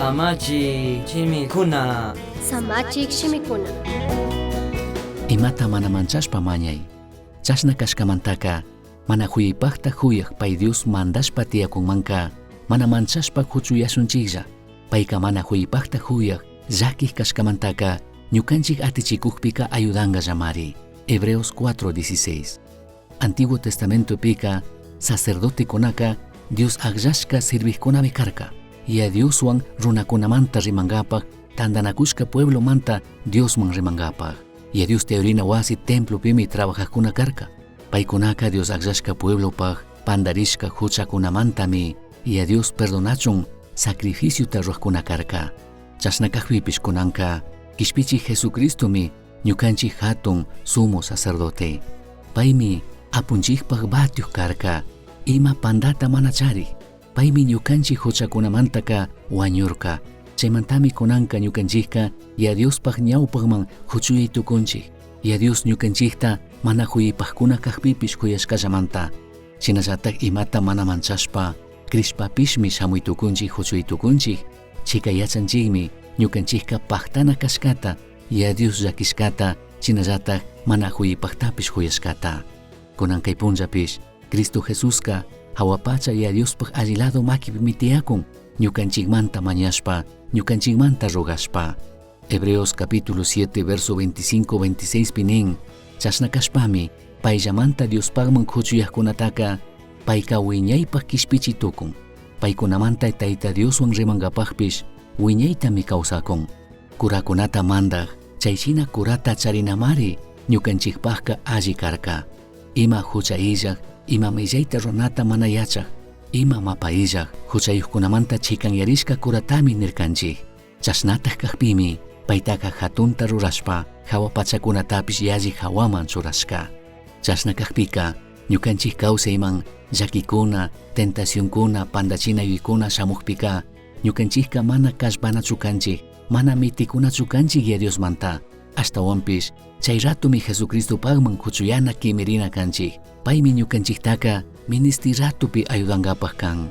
Samachi chimikuna. Samachik shimikuna. Imata mana manchashpa mañay. Chashna kashkamantaka mana huyipakta huyaq pay Dios mandashpa tiyakunmanka mana manchashpa huchuyashunchiklla. Payka mana huyipakta huyaq llakik kashkamantaka ñukanchik atichikukpika ayudanga llamari. Hebreos 4:16. Antiguo Testamento pika sacerdote kunaka Dios agllashka sirviqkunapi karka. Ya Dioswan runakunamanta rimangapak tandanakushka pueblo manta Diosman rimangapak. Ya Dios teorina wasi templo pimi trabajaqkuna karka. Paykunaka Dios agllashka pueblopak pandarishka huchakunamantami ya Dios perdonachun sacrificio ruwaqkuna karka. Chashnakaqpipish kunanka kishpichi Jesucristomi ñukanchik hatun sumo sacerdote. Paymi apunchikpak batiuq karka ima pandata mana charik. Paymi ñukanchik huchakunamantaka wañurka. Chaymantami kunanka ñukanchikka ya Diospaq ñawpaqman huchuyitukunchik. Ya Dios ñukanchikta mana huyipaqkuna kaqpipish kuyashkallamanta. Shinallatak imata mana manchashpa krishpapishmi shamuytukunchik huchuytukunchik. Chika yachanchikmi ñukanchikka paqtana kashkata ya Dios llakishkata shinallatak mana huyipaqtapish huyashkata. Kunan kay punllapish Cristo Jesuska hawapacha ya Diospaq allilado makipimi tiyakun ñukanchikmanta mañashpa ñukanchikmanta rogashpa. Hebreos capítulo 7 verso 25-26 pinin chashnakashpami payllamanta Diospaqman huchuyaqkunataka payka wiñaypaq kishpichitukun. Paykunamanta Tayta Dioswan rimangapaqpish wiñaytami kawsakun. Kurakunata mandaq chayshina kurata charinamari ñukanchikpaqqa alli karka. Ima huchayillaq ima millayta runata mana yachaq ima mapayillaq huchayuqkunamanta chikanyarishka kuratami nirkanchik. Chashnataq kaqpimi paytaka hatunta rurashpa hawapachakunatapish yalli hawaman churashka. Chashna kaqpika ñukanchik kawsayman llakikuna, tentacionkuna, pandachinaykuna shamuqpika ñukanchikka mana kallpanachu kanchik, mana mitikunachu kanchik ya Diosmanta. Ashtawanpish chay ratumi Jesucristopaqman huchuyana kimirina kanchik. Paymi ñukanchiktaka ministi ratupi ayudangapaq kan.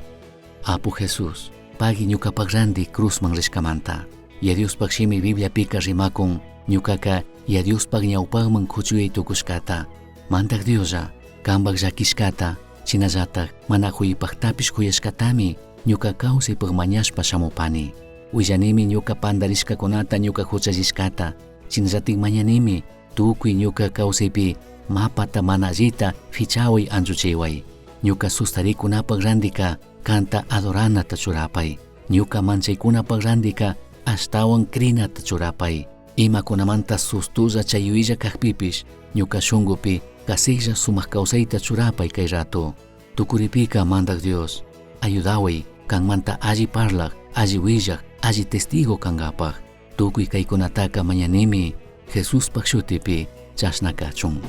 Apu Jesus, pagi ñukapaq randi cruzman rishkamanta. Ya Diospaq shimi Bibliapika rimakun ñukaka ya Diospaq ñawpaqman huchuyaytukushkata. Mantak Diosa, kanpaq llakishkata, shinallatak mana huyipaqtapish kuyashkatami ñuka kawsaypaq mañashpa shamupani. Willanimi ñuka pandarishkakunata ñuka huchallishkata, shinallatik mañanimi tukuy ñuka kawsaypi mapata mana allita fichaway anchuchiway. Ñuka sustarikunapaq randika kanta adoranata churapay. Ñuka manchaykunapaq randika ashtawan krinata churapay. Imakunamanta sustulla chayuilla kaqpipish ñuka shungupi kasilla sumaq kawsayta churapay kay rato. Tukuripika mandak Dios ayudaway kanmanta alli parlaq, alli willaq, alli testigo kankapaq. Tukuy kaykunataka mañanimi Jesuspaq shutipi chashnakachun.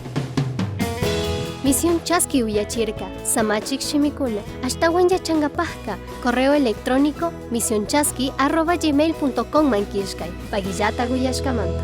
Misión Chasqui Uyachirka, Samachik Shimikuna, Ashtawan Yachangapajka, correo electrónico misionchasqui@gmail.com mankishkay, Pagillata Guyashkamanta.